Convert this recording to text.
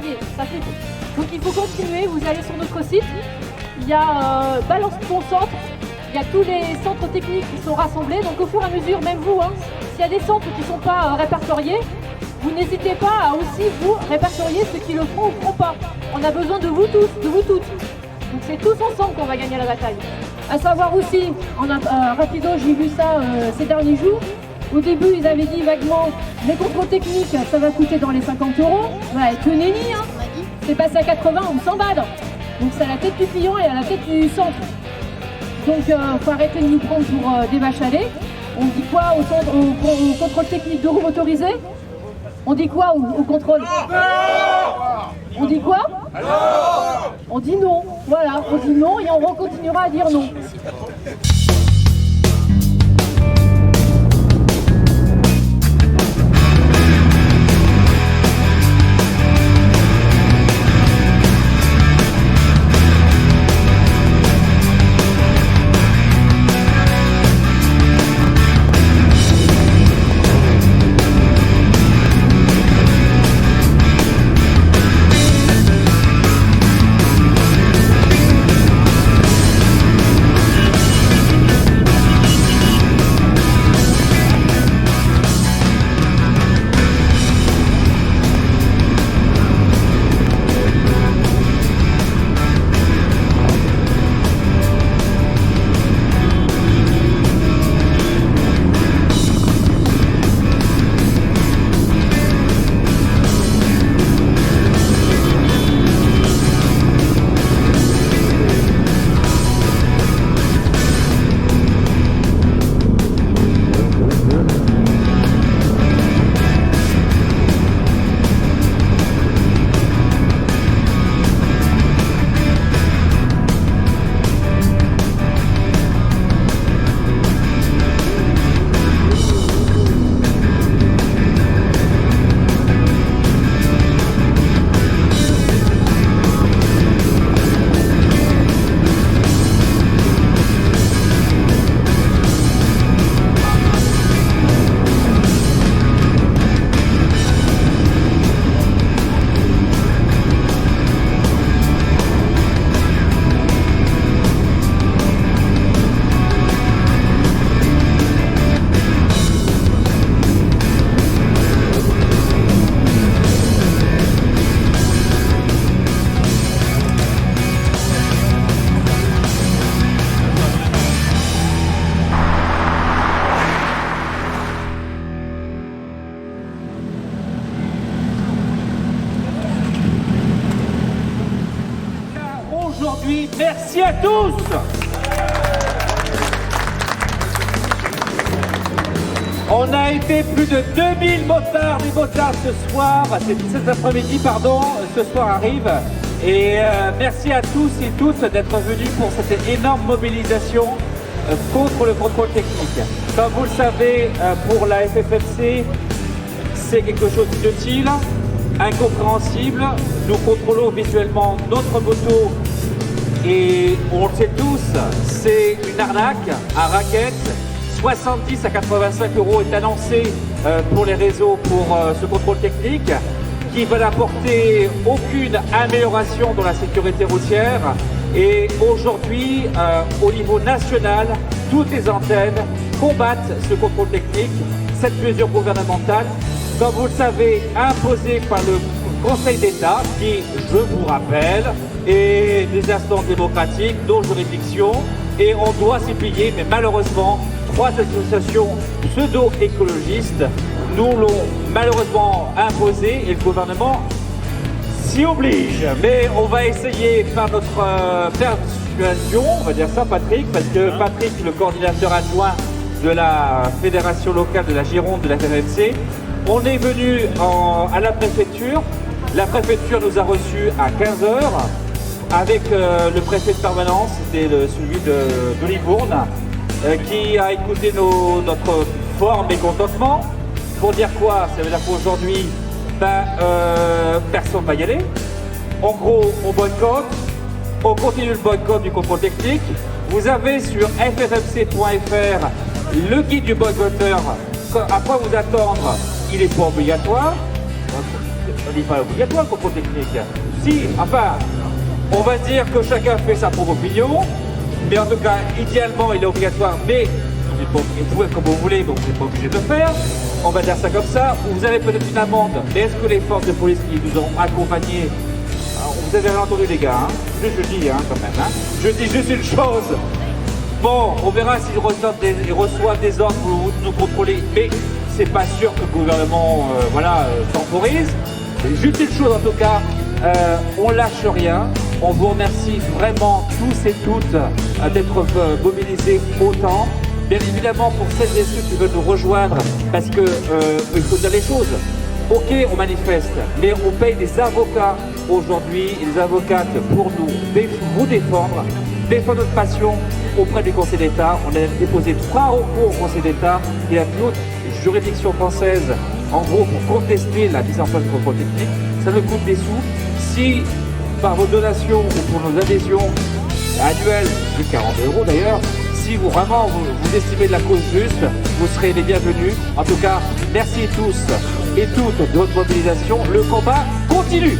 y est, ça fait tout. Donc il faut continuer, vous allez sur notre site, il y a Balance ton centre, il y a tous les centres techniques qui sont rassemblés, donc au fur et à mesure, même vous, s'il y a des centres qui ne sont pas répertoriés, vous n'hésitez pas à aussi vous répertorier ceux qui le feront ou ne feront pas. On a besoin de vous tous, de vous toutes. Donc c'est tous ensemble qu'on va gagner la bataille. À savoir aussi, rapido, j'ai vu ça ces derniers jours. Au début, ils avaient dit vaguement, les contrôles techniques, ça va coûter dans les 50 €. Ouais, que nenni, c'est passé à 80 ou 100 balles. Donc c'est à la tête du client et à la tête du centre. Donc faut arrêter de nous prendre pour des vaches à lait. On dit quoi au contrôle technique de roues motorisées? On dit quoi au contrôle? On dit quoi? On dit non. Voilà, on dit non et on continuera à dire non. Merci à tous. On a été plus de 2000 motards et motards ce soir, cet après-midi, pardon, ce soir arrive. Et merci à tous et toutes d'être venus pour cette énorme mobilisation contre le contrôle technique. Comme vous le savez, pour la FFMC, c'est quelque chose d'inutile, incompréhensible. Nous contrôlons visuellement notre moto et on le sait tous, c'est une arnaque, un racket. 70 à 85 € est annoncé pour les réseaux pour ce contrôle technique qui va n'apporter aucune amélioration dans la sécurité routière. Et aujourd'hui, au niveau national, toutes les antennes combattent ce contrôle technique, cette mesure gouvernementale, comme vous le savez, imposée par le Conseil d'État, qui, je vous rappelle, est des instances démocratiques, nos juridictions, et on doit s'y plier, mais malheureusement, 3 associations pseudo-écologistes nous l'ont malheureusement imposé et le gouvernement s'y oblige. Mais on va essayer par notre persuasion, on va dire ça Patrick, parce que Patrick, le coordinateur adjoint de la fédération locale de la Gironde de la FFMC, on est venu à la préfecture. La préfecture nous a reçus à 15 h avec le préfet de permanence, c'était celui de Livourne, qui a écouté notre fort mécontentement. Pour dire quoi? Ça veut dire qu'aujourd'hui, personne ne va y aller. En gros, on boycotte, on continue le boycott du contrôle technique. Vous avez sur ffmc.fr le guide du boycotteur. À quoi vous attendre? Il n'est pas obligatoire. n'est pas obligatoire le contrôle technique. Si, enfin, on va dire que chacun fait sa propre opinion, mais en tout cas, idéalement, il est obligatoire, mais vous pouvez comme vous voulez, mais vous n'êtes pas obligé de le faire. On va dire ça comme ça. Vous avez peut-être une amende, mais est-ce que les forces de police qui nous ont accompagnés, vous avez rien entendu les gars, hein, je dis quand même, hein, je dis juste une chose. Bon, on verra s'ils reçoivent des ordres pour nous contrôler, mais c'est pas sûr que le gouvernement temporise. Juste une chose en tout cas, on lâche rien. On vous remercie vraiment tous et toutes d'être mobilisés autant. Bien évidemment pour celles et ceux qui veulent nous rejoindre, parce que il faut dire les choses. Ok, on manifeste, mais on paye des avocats aujourd'hui, des avocates pour vous défendre notre passion auprès du Conseil d'État. On a déposé 3 recours au Conseil d'État et la plus haute juridiction française, en gros, pour contester la mise en place du contrôle technique. Ça nous coûte des sous. Si, par vos donations ou pour nos adhésions annuelles, de 40 € d'ailleurs, si vous vraiment vous estimez de la cause juste, vous serez les bienvenus. En tout cas, merci tous et toutes de votre mobilisation. Le combat continue.